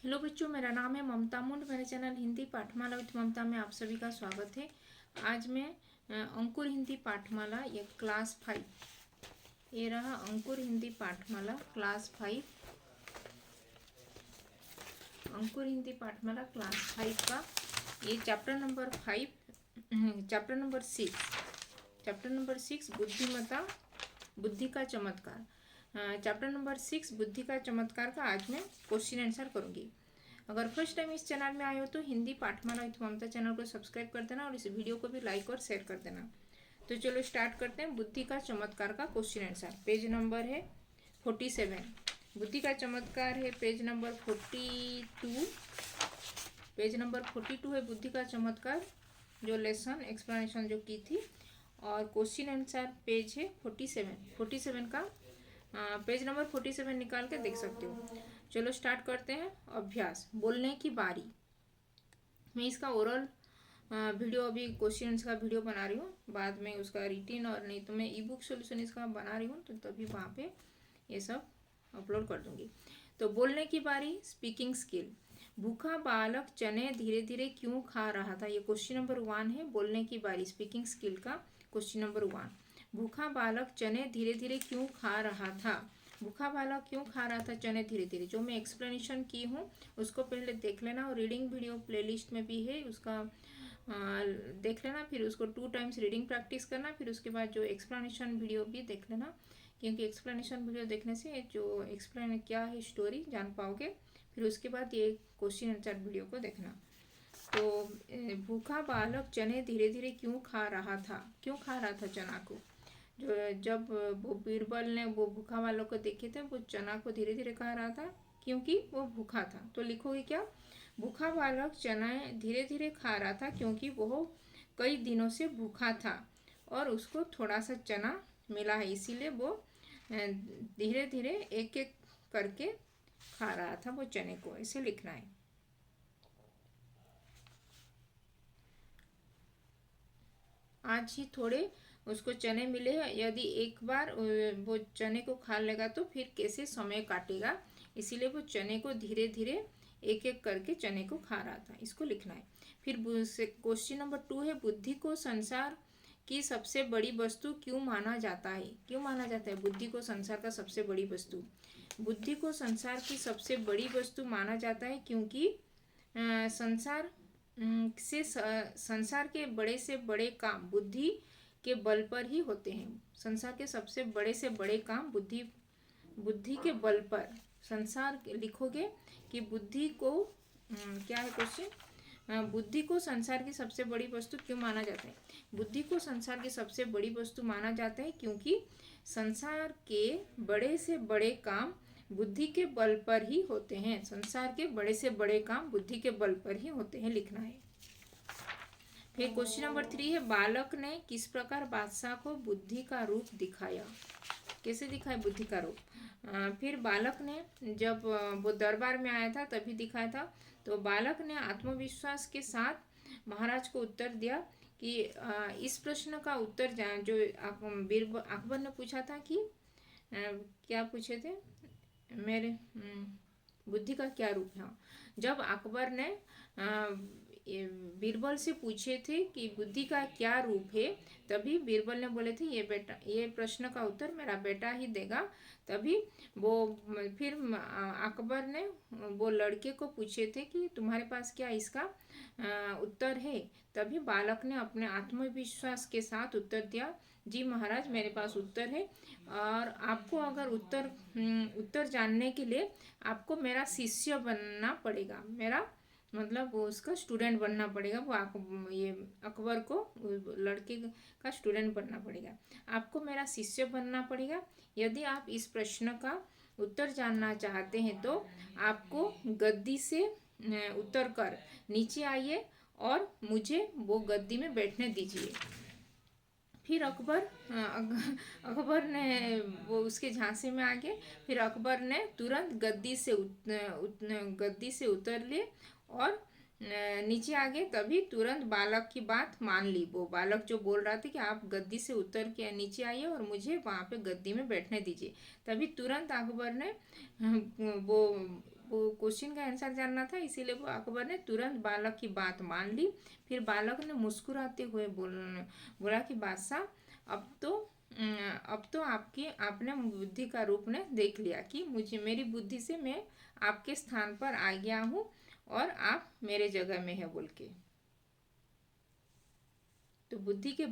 Hello बच्चों, मेरा नाम है ममता मुंड। मेरे चैनल हिंदी पाठमाला विथ ममता में आप सभी का स्वागत है। आज मैं अंकुर हिंदी पाठमाला ये क्लास 5, ये रहा अंकुर हिंदी पाठमाला क्लास 5, अंकुर हिंदी पाठमाला क्लास 5 का ये चैप्टर नंबर 6 बुद्धिमता, बुद्धि का चमत्कार। चैप्टर नंबर 6 बुद्धि का चमत्कार का आज मैं क्वेश्चन आंसर करूंगी। अगर फर्स्ट टाइम इस चैनल में आए हो तो हिंदी पाठमाला विथ ममता चैनल को सब्सक्राइब कर देना और इस वीडियो को भी लाइक और शेयर कर देना। तो चलो स्टार्ट करते हैं। बुद्धि का चमत्कार का क्वेश्चन आंसर। पेज नंबर है 47। बुद्धि का चमत्कार है पेज नंबर 42। पेज नंबर 42 है बुद्धि का चमत्कार, जो लेसन एक्सप्लेनेशन जो की थी। और क्वेश्चन आंसर पेज है 47 का पेज नंबर 47 निकाल के देख सकते हो। चलो स्टार्ट करते हैं। अभ्यास, बोलने की बारी। मैं इसका ओरल वीडियो अभी क्वेश्चन का वीडियो बना रही हूँ, बाद में उसका रिटिन और नहीं तो मैं ई बुक सोल्यूशन इसका बना रही हूँ, तो तभी वहाँ पे ये सब अपलोड कर दूँगी। तो बोलने की बारी, स्पीकिंग स्किल। भूखा बालक चने धीरे धीरे क्यों खा रहा था, ये क्वेश्चन नंबर 1 है। बोलने की बारी स्पीकिंग स्किल का क्वेश्चन नंबर 1। भूखा बालक चने धीरे धीरे क्यों खा रहा था। भूखा बालक क्यों खा रहा था चने धीरे धीरे, जो मैं एक्सप्लेनेशन की हूँ उसको पहले देख लेना, और रीडिंग वीडियो प्लेलिस्ट में भी है, उसका देख लेना। फिर उसको 2 टाइम्स रीडिंग प्रैक्टिस करना, फिर उसके बाद जो एक्सप्लेनेशन वीडियो भी देख लेना, क्योंकि एक्सप्लेनेशन वीडियो देखने से जो एक्सप्लेन क्या है स्टोरी जान पाओगे। फिर उसके बाद ये क्वेश्चन आंसर वीडियो को देखना। तो भूखा बालक चने धीरे धीरे क्यों खा रहा था, क्यों खा रहा था चना को। जो जब वो बीरबल ने वो भूखा वालों को देखे थे, वो चना को धीरे धीरे खा रहा था क्योंकि वो भूखा था। तो लिखोगे क्या, भूखा बालक चना धीरे धीरे खा रहा था क्योंकि वो कई दिनों से भूखा था और उसको थोड़ा सा चना मिला है, इसीलिए वो धीरे धीरे एक एक करके खा रहा था वो चने को, ऐसे लिखना है। आज ही थोड़े उसको चने मिले, यदि एक बार वो चने को खा लेगा तो फिर कैसे समय काटेगा, इसीलिए वो चने को धीरे धीरे एक एक करके चने को खा रहा था, इसको लिखना है। फिर क्वेश्चन नंबर 2 है, बुद्धि को संसार की सबसे बड़ी वस्तु क्यों माना जाता है। क्यों माना जाता है बुद्धि को संसार का सबसे बड़ी वस्तु। बुद्धि को संसार की सबसे बड़ी वस्तु माना जाता है क्योंकि संसार से संसार के बड़े से बड़े काम बुद्धि के बल पर ही होते हैं। संसार के सबसे बड़े से बड़े काम बुद्धि के बल पर। संसार लिखोगे कि बुद्धि को क्या है क्वेश्चन, बुद्धि को संसार की सबसे बड़ी वस्तु क्यों माना जाता है। बुद्धि को संसार की सबसे बड़ी वस्तु माना जाता है क्योंकि संसार के बड़े से बड़े काम बुद्धि के बल पर ही होते हैं। संसार के बड़े से बड़े काम बुद्धि के बल पर ही होते हैं, लिखना है। फिर क्वेश्चन नंबर 3 है, बालक ने किस प्रकार बादशाह को बुद्धि का रूप दिखाया। कैसे दिखाया बुद्धि का रूप। फिर बालक ने जब वो दरबार में आया था तभी दिखाया था। तो बालक ने आत्मविश्वास के साथ महाराज को उत्तर दिया कि इस प्रश्न का उत्तर जो अकबर ने पूछा था कि क्या पूछे थे मेरे बुद्धि का क्या रूप है। जब अकबर ने बीरबल से पूछे थे कि बुद्धि का क्या रूप है, तभी बीरबल ने बोले थे ये प्रश्न का उत्तर मेरा बेटा ही देगा। तभी वो फिर अकबर ने वो लड़के को पूछे थे कि तुम्हारे पास क्या इसका उत्तर है। तभी बालक ने अपने आत्मविश्वास के साथ उत्तर दिया, जी महाराज मेरे पास उत्तर है, और आपको अगर उत्तर जानने के लिए आपको मेरा शिष्य बनना पड़ेगा। मेरा मतलब वो उसका स्टूडेंट बनना पड़ेगा। वो ये अकबर को लड़के का स्टूडेंट बनना पड़ेगा। आपको मेरा शिष्य बनना पड़ेगा। यदि आप इस प्रश्न का उत्तर जानना चाहते हैं तो आपको गद्दी से उतर कर नीचे आइए और मुझे वो गद्दी में बैठने दीजिए। फिर अकबर ने वो उसके झांसे में आ गए। फिर अकबर ने तुरंत गद्दी से उतर लिए और नीचे आ गए। तभी तुरंत बालक की बात मान ली। वो बालक जो बोल रहा था कि आप गद्दी से उतर के नीचे आइए और मुझे वहाँ पे गद्दी में बैठने दीजिए, तभी तुरंत अकबर ने वो वो क्वेश्चन का आंसर जानना था, इसीलिए वो अकबर ने तुरंत बालक की बात मान ली। फिर बालक ने मुस्कुराते हुए बोला कि बादशाह, अब तो आपने बुद्धि का रूप ने देख लिया कि मुझे मेरी बुद्धि से मैं आपके स्थान पर आ गया हूँ और आप मेरे जगह में है बोल के। तो बुद्धि के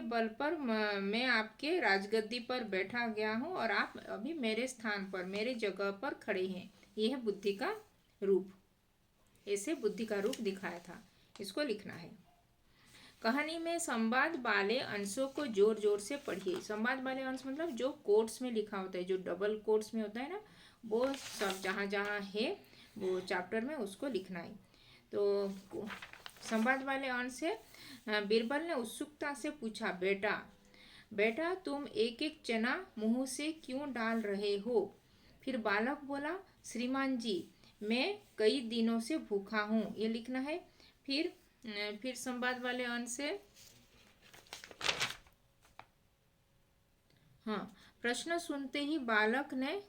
बल पर मैं आपके राजगद्दी पर बैठा गया हूँ और आप अभी मेरे स्थान पर मेरे जगह पर खड़े हैं। यह है बुद्धि का रूप। ऐसे बुद्धि का रूप दिखाया था, इसको लिखना है। कहानी में संवाद वाले अंशों को जोर जोर से पढ़िए। संवाद वाले अंश मतलब जो कोट्स में लिखा होता है, जो डबल कोट्स में होता है ना, वो सब जहाँ जहाँ है वो चैप्टर में उसको लिखना है। तो संवाद वाले अंश है। बीरबल ने उत्सुकता से पूछा, बेटा बेटा तुम एक एक चना मुंह से क्यों डाल रहे हो? फिर बालक बोला, श्रीमान जी मैं कई दिनों से भूखा हूँ। ये लिखना है। फिर संवाद वाले अंश से हाँ, प्रश्न सुनते ही बालक ने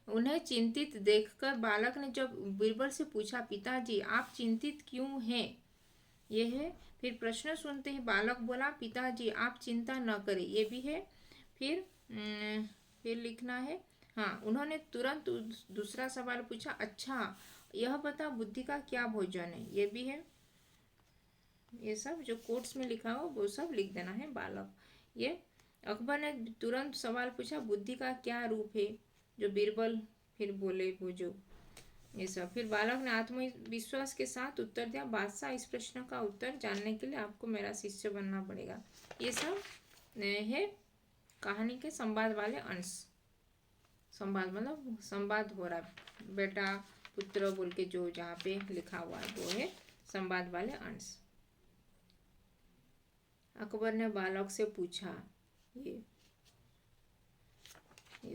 उन्हें चिंतित देखकर बालक ने जब बीरबल से पूछा, पिताजी आप चिंतित क्यों हैं? यह है। फिर प्रश्न सुनते ही बालक बोला, पिताजी आप चिंता न करें। ये भी है। फिर लिखना है। हाँ, उन्होंने तुरंत दूसरा सवाल पूछा, अच्छा यह बता बुद्धि का क्या भोजन है? ये भी है। ये सब जो कोट्स में लिखा हो वो सब लिख देना है बालक। ये अकबर ने तुरंत सवाल पूछा, बुद्धि का क्या रूप है? जो बीरबल फिर बोले वो जो ये सब। फिर बालक ने आत्मविश्वास के साथ उत्तर दिया, बादशाह इस प्रश्न का उत्तर जानने के लिए आपको मेरा शिष्य बनना पड़ेगा। ये सब है कहानी के संवाद वाले अंश। संवाद मतलब संवाद हो रहा है, बेटा पुत्र बोल के जो जहाँ पे लिखा हुआ है वो है संवाद वाले अंश। अकबर ने बालक से पूछा, ये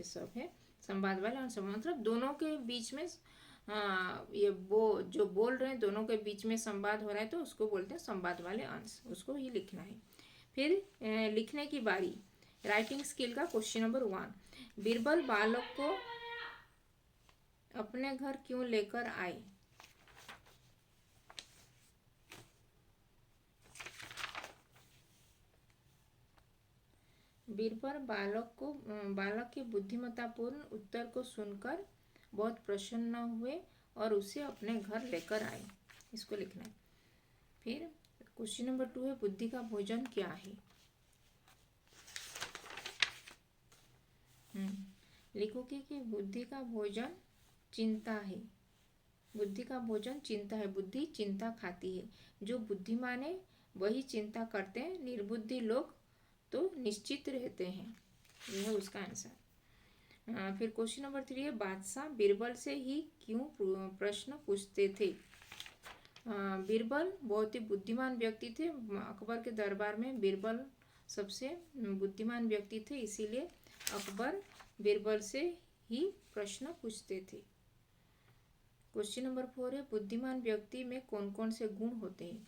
सब है संवाद वाले अंश। मतलब दोनों के बीच में ये वो जो बोल रहे हैं दोनों के बीच में संवाद हो रहा है तो उसको बोलते हैं संवाद वाले अंश। उसको ही लिखना है। फिर लिखने की बारी। राइटिंग स्किल का क्वेश्चन नंबर 1, बीरबल बालक को अपने घर क्यों लेकर आए? बीरबल बालक के बुद्धिमत्तापूर्ण उत्तर को सुनकर बहुत प्रसन्न हुए और उसे अपने घर लेकर आए। इसको लिखना है। फिर क्वेश्चन नंबर 2 है, बुद्धि का भोजन क्या है? लिखोगे कि बुद्धि का भोजन चिंता है। बुद्धि का भोजन चिंता है। बुद्धि चिंता खाती है। जो बुद्धिमान है वही चिंता करते हैं, निर्बुद्धि लोग तो निश्चित रहते हैं। यह है उसका आंसर। फिर क्वेश्चन नंबर 3 है, बादशाह बीरबल से ही क्यों प्रश्न पूछते थे? बीरबल बहुत ही बुद्धिमान व्यक्ति थे। अकबर के दरबार में बीरबल सबसे बुद्धिमान व्यक्ति थे, इसीलिए अकबर बीरबल से ही प्रश्न पूछते थे। क्वेश्चन नंबर 4 है, बुद्धिमान व्यक्ति में कौन कौन से गुण होते हैं?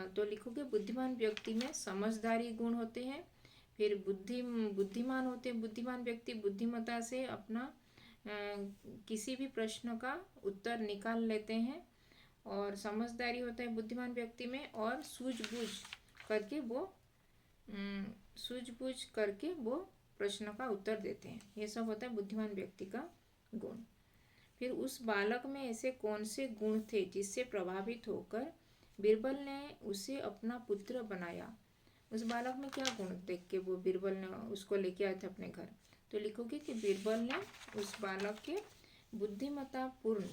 तो लिखोगे बुद्धिमान व्यक्ति में समझदारी गुण होते हैं। फिर बुद्धिमान होते हैं। बुद्धिमान व्यक्ति बुद्धिमत्ता से अपना किसी भी प्रश्न का उत्तर निकाल लेते हैं और समझदारी होता है बुद्धिमान व्यक्ति में, और सूझबूझ करके वो प्रश्न का उत्तर देते हैं। ये सब होता है बुद्धिमान व्यक्ति का गुण। फिर उस बालक में ऐसे कौन से गुण थे जिससे प्रभावित होकर बीरबल ने उसे अपना पुत्र बनाया? उस बालक में क्या गुण देख के वो बीरबल ने उसको लेके आए थे अपने घर? तो लिखोगे कि बीरबल ने उस बालक के बुद्धिमत्तापूर्ण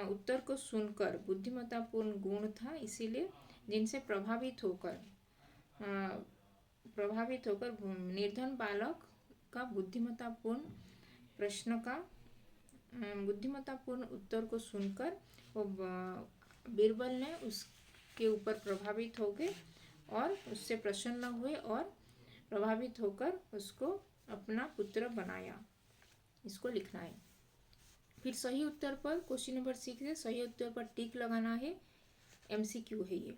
उत्तर को सुनकर, बुद्धिमत्तापूर्ण गुण था इसीलिए, जिनसे प्रभावित होकर निर्धन बालक का बुद्धिमत्तापूर्ण उत्तर को सुनकर वो बीरबल ने उसके ऊपर प्रभावित हो गए और उससे प्रसन्न हुए और प्रभावित होकर उसको अपना पुत्र बनाया। इसको लिखना है। फिर सही उत्तर पर क्वेश्चन नंबर 6 है, सही उत्तर पर टिक लगाना है। MCQ है ये।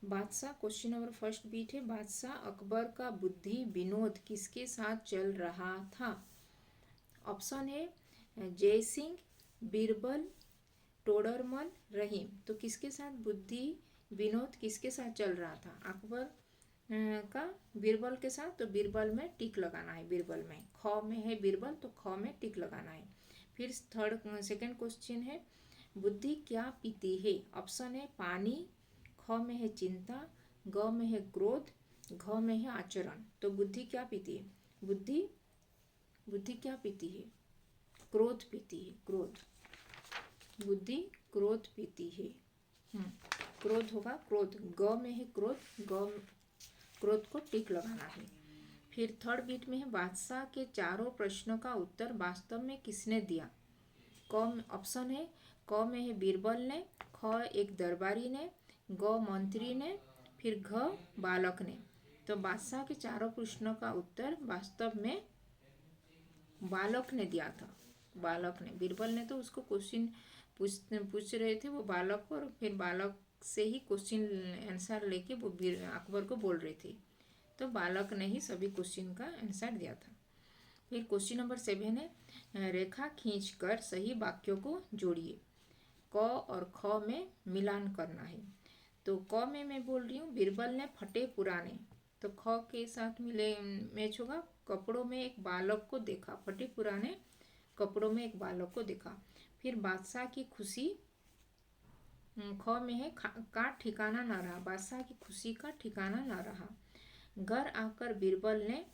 बादशाह, क्वेश्चन नंबर फर्स्ट बीट है, बादशाह अकबर का बुद्धि विनोद किसके साथ चल रहा था? ऑप्शन है जय सिंह, बीरबल, टोडरमल, रहीम। तो किसके साथ बुद्धि विनोद किसके साथ चल रहा था? अकबर का बीरबल के साथ। तो बीरबल में टिक लगाना है, बीरबल में ख में है बीरबल तो ख में टिक लगाना है। फिर सेकंड क्वेश्चन है, बुद्धि क्या पीती है? ऑप्शन है पानी, ख में है चिंता, ग में है क्रोध, घ में है आचरण। तो बुद्धि क्या पीती है? बुद्धि क्या पीती है? क्रोध पीती है, क्रोध। बुद्धि क्रोध पीती है। क्रोध होगा, क्रोध। ग में है क्रोध, क्रोध को टिक लगाना है। फिर थर्ड बीट में है, बादशाह के चारों प्रश्नों का उत्तर वास्तव में किसने दिया? ऑप्शन है क में है बीरबल ने, ख एक दरबारी ने, ग मंत्री ने, फिर घ बालक ने। तो बादशाह के चारों प्रश्नों का उत्तर वास्तव में बालक ने दिया था। बालक ने, बीरबल ने तो उसको क्वेश्चन पूछ रहे थे वो बालक, और फिर बालक से ही क्वेश्चन आंसर लेके वो अकबर को बोल रहे थे। तो बालक ने ही सभी क्वेश्चन का आंसर दिया था। फिर क्वेश्चन नंबर 7 है, रेखा खींचकर सही वाक्यों को जोड़िए। क और ख में मिलान करना है। तो क में मैं बोल रही हूँ बीरबल ने फटे पुराने, तो ख के साथ मिले मैच होगा। कपड़ों में एक बालक को देखा, फटे पुराने कपड़ों में एक बालक को देखा। फिर बादशाह की खुशी, ख में है का ठिकाना ना रहा, बादशाह की खुशी का ठिकाना ना रहा। घर आकर बीरबल ने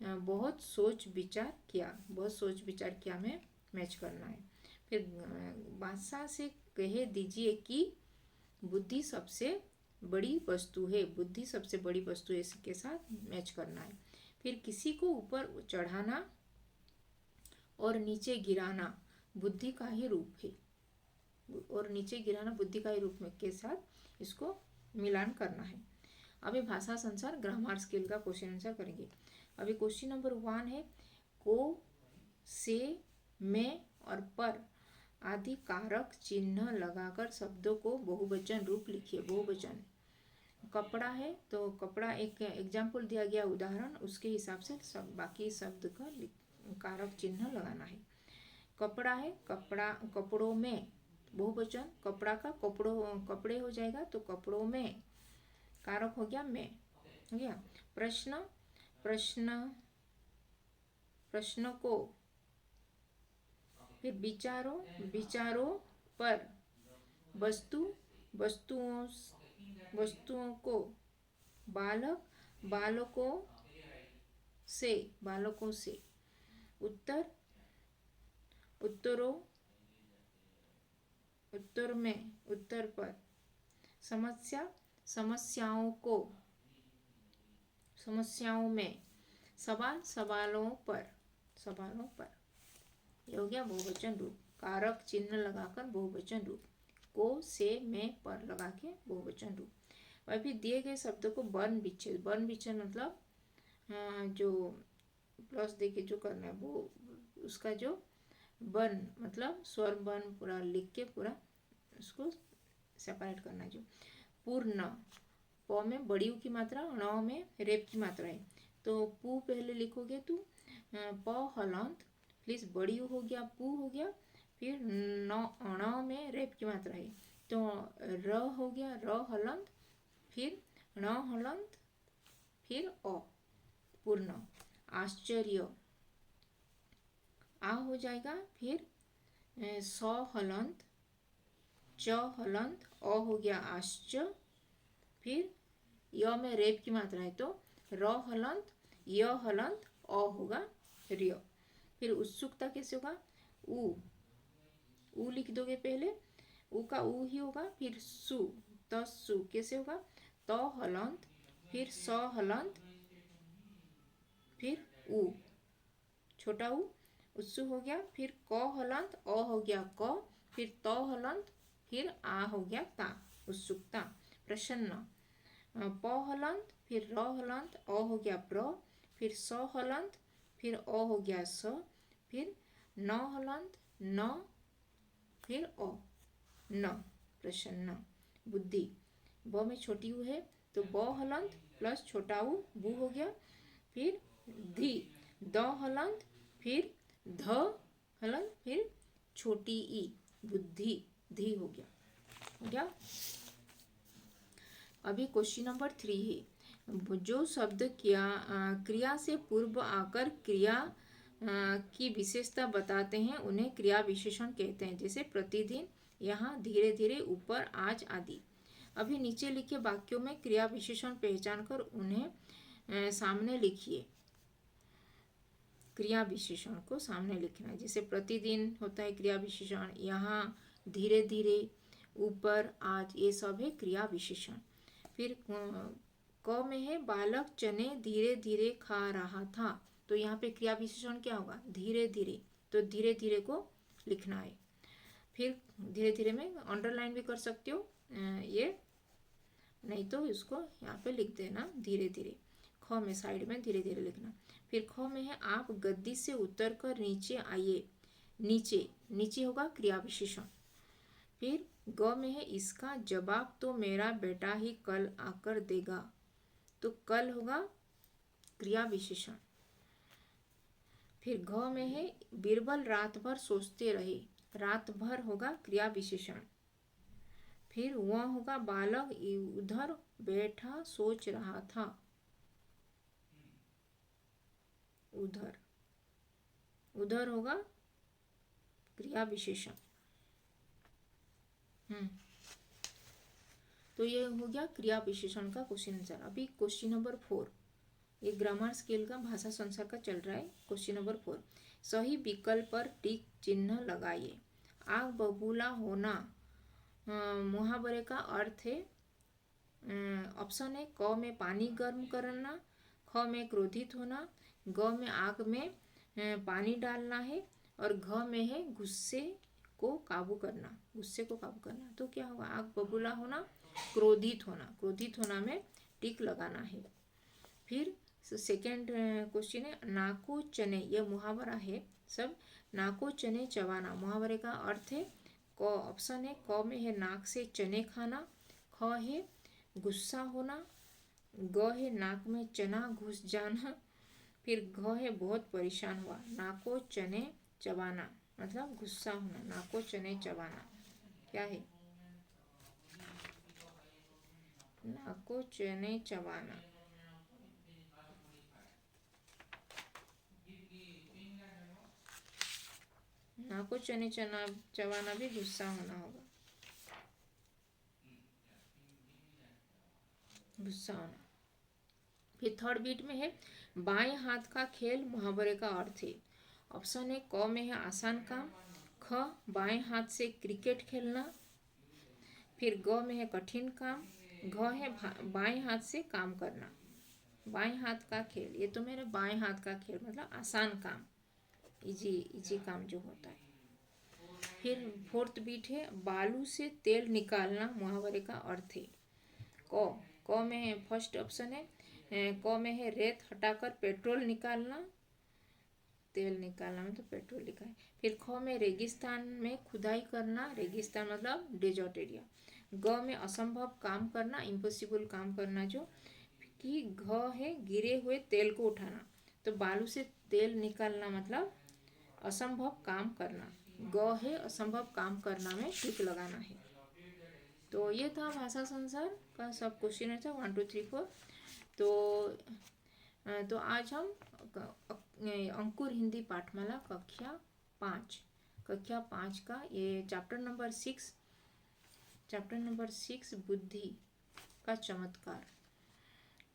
बहुत सोच विचार किया में मैच करना है। फिर बादशाह से कह दीजिए कि बुद्धि सबसे बड़ी वस्तु है, बुद्धि सबसे बड़ी वस्तु है, इसके साथ मैच करना है। फिर किसी को ऊपर चढ़ाना और नीचे गिराना बुद्धि का ही रूप है, और नीचे गिराना बुद्धि का ही रूप में के साथ इसको मिलान करना है। अभी भाषा संसार ग्रामर स्किल का क्वेश्चन आंसर करेंगे। अभी क्वेश्चन नंबर 1 है, को, से, में और पर आदि कारक चिन्ह लगाकर शब्दों को बहुवचन रूप लिखिए। बहुवचन। कपड़ा है तो कपड़ा एक एग्जाम्पल दिया गया, उदाहरण, उसके हिसाब से सब बाकी शब्द का कारक चिन्ह लगाना है। कपड़ा है, कपड़ा, कपड़ों में बहुवचन, कपड़ा का कपड़े हो जाएगा, तो कपड़ों में कारक हो गया में, हो गया। प्रश्न को। फिर विचारों पर, वस्तुओं को, बालकों से, उत्तर में, उत्तर पर, समस्याओं में, सवालों पर, यह हो गया बहुवचन रूप। कारक चिन्ह लगाकर बहुवचन रूप, को, से, में, पर लगा के बहुवचन रूप। और फिर दिए गए शब्दों को वर्ण विच्छेद मतलब जो प्लस देके जो करना है वो उसका जो वर्ण मतलब स्वर वर्ण पूरा लिख के पूरा उसको सेपरेट करना है। जो पूर्ण, प में बड़ी उ की मात्रा, ण में रेप की मात्रा है, तो पू पहले लिखोगे तो प हलंत, प्लीज बड़ी उ हो गया, पू हो गया, फिर ण में रेप की मात्रा है, तो र हो गया, र हलंत, फिर ण हलंत, फिर अ, पूर्ण। आश्चर्य, आ हो जाएगा, फिर स हलंत, च हलंत, अ हो गया आश्च, फिर य में रेप की मात्रा है तो र हलंत, य हलंत, अ होगा रिय। फिर उत्सुकता कैसे होगा, उ लिख दोगे पहले, उ का उ ही होगा, फिर सु, तसु कैसे होगा, त हलंत, फिर स हलंत, फिर उ, छोटा उ, उत्सु हो गया, फिर क हलंत, अ हो गया क, फिर त हलंत, फिर आ हो गया ता, उत्सुकता। प्रसन्न, प हलंत, फिर र हलंत, अ हो गया प्र, फिर स हलंत, फिर अ हो गया स, फिर न हलंत, न, फिर अ, न, प्रसन्न। बुद्धि, ब में छोटी ऊ है तो ब हलंत प्लस छोटा ऊ बू हो गया। फिर धी, द हलंत फिर ध हलंत फिर छोटी ई, बुद्धि, धी हो गया। हो गया। अभी क्वेश्चन नंबर 3 है, जो शब्द क्रिया से पूर्व आकर क्रिया की विशेषता बताते हैं उन्हें क्रिया विशेषण कहते हैं। जैसे प्रतिदिन, यहाँ, धीरे धीरे, ऊपर, आज आदि। अभी नीचे लिखे वाक्यों में क्रिया विशेषण पहचान कर उन्हें सामने लिखिए। क्रिया विशेषण को सामने लिखना है। जैसे प्रतिदिन होता है क्रिया विशेषण, यहाँ, धीरे धीरे, ऊपर, आज, ये सब है क्रिया विशेषण। फिर क में है बालक चने धीरे धीरे खा रहा था, तो यहाँ पे क्रिया विशेषण क्या होगा? धीरे धीरे, तो धीरे धीरे को लिखना है। फिर धीरे धीरे में अंडरलाइन भी कर सकते हो, ये नहीं तो इसको यहाँ पे लिख देना धीरे धीरे। ख में साइड में धीरे धीरे लिखना। फिर ख में है आप गद्दी से उतर कर नीचे आइए, नीचे, नीचे होगा क्रिया विशेषण। फिर ग में है इसका जवाब तो मेरा बेटा ही कल आकर देगा, तो कल होगा क्रिया विशेषण। फिर घ में है बीरबल रात भर सोचते रहे, रात भर होगा क्रिया विशेषण। फिर वह होगा बालक उधर बैठा सोच रहा था, उधर, उधर होगा क्रिया विशेषण। तो ये हो गया क्रिया विशेषण का क्वेश्चन आंसर। अभी क्वेश्चन नंबर 4, ये ग्रामर स्केल का भाषा संसार का चल रहा है। क्वेश्चन नंबर 4, सही विकल्प पर टिक चिन्ह लगाइए। आग बबूला होना मुहावरे का अर्थ है, ऑप्शन है क में पानी गर्म करना, ख में क्रोधित होना, ग में आग में पानी डालना है, और घ में है गुस्से को काबू करना, गुस्से को काबू करना। तो क्या होगा? आग बबूला होना, क्रोधित होना, क्रोधित होना में टिक लगाना है। फिर सेकेंड क्वेश्चन है नाको चने, ये मुहावरा है सब। नाको चने चबाना मुहावरे का अर्थ है क, ऑप्शन है क में है नाक से चने खाना, ख है गुस्सा होना, ग है नाक में चना घुस जाना, फिर घ है बहुत परेशान हुआ। नाको चने चबाना मतलब गुस्सा होना, नाको चने चबाना क्या है? नाको चने चबाना, नाको चने चना चबाना भी गुस्सा होना होगा, गुस्सा होना। फिर थर्ड बीट में है बाएं हाथ का खेल मुहावरे का अर्थ है, ऑप्शन है क में है आसान काम, ख बाएं हाथ से क्रिकेट खेलना, फिर ग में है कठिन काम, घ है बाएं हाथ से काम करना। बाएं हाथ का खेल, ये तो मेरे बाएं हाथ का खेल मतलब आसान काम, इजी इजी काम जो होता है। फिर फोर्थ बीट है बालू से तेल निकालना मुहावरे का अर्थ है क में है फर्स्ट ऑप्शन है क में है रेत हटाकर पेट्रोल निकालना, तेल निकालना में तो पेट्रोल लिखा है। फिर ख में रेगिस्तान में खुदाई करना, रेगिस्तान मतलब डेजर्ट एरिया। ग में असंभव काम करना, इम्पॉसिबल काम करना जो कि। घ है गिरे हुए तेल को उठाना, तो बालू से तेल निकालना मतलब असंभव काम करना। ग है असंभव काम करना में टिक लगाना है। तो ये था भाषा संसार का सब क्वेश्चन है 1 2 3 4। तो आज हम अंकुर हिंदी पाठमाला कक्षा 5 का ये चैप्टर नंबर 6 बुद्धि का चमत्कार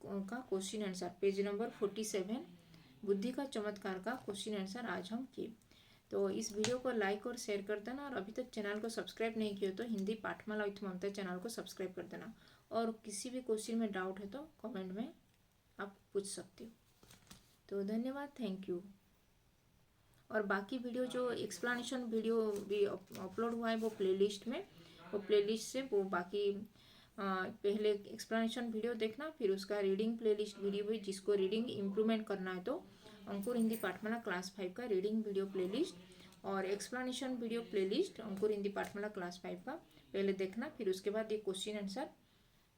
का क्वेश्चन आंसर, पेज नंबर 47 बुद्धि का चमत्कार का क्वेश्चन आंसर आज हम किए। तो इस वीडियो को लाइक और शेयर कर देना, और अभी तक चैनल को सब्सक्राइब नहीं किया तो हिंदी पाठमाला विथ ममता चैनल को सब्सक्राइब कर देना, और किसी भी क्वेश्चन में डाउट है तो कमेंट में आप पूछ सकते हो। तो धन्यवाद, थैंक यू। और बाकी वीडियो जो एक्सप्लेनेशन वीडियो भी अपलोड हुआ है वो प्लेलिस्ट से वो बाकी पहले एक्सप्लेनेशन वीडियो देखना, फिर उसका रीडिंग प्लेलिस्ट वीडियो भी, जिसको रीडिंग इम्प्रूवमेंट करना है तो अंकुर हिंदी पाठमाला क्लास 5 का रीडिंग वीडियो प्लेलिस्ट और एक्सप्लेनेशन वीडियो प्लेलिस्ट अंकुर हिंदी पाठमाला क्लास 5 का पहले देखना, फिर उसके बाद ये क्वेश्चन आंसर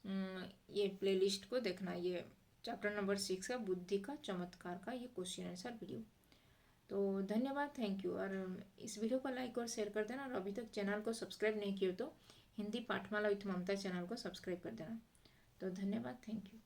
ये प्लेलिस्ट को देखना, ये चैप्टर नंबर 6 का बुद्धि का चमत्कार का ये क्वेश्चन आंसर वीडियो। तो धन्यवाद, थैंक यू। और इस वीडियो को लाइक और शेयर कर देना, और अभी तक चैनल को सब्सक्राइब नहीं किया तो हिंदी पाठमाला विथ ममता चैनल को सब्सक्राइब कर देना। तो धन्यवाद, थैंक यू।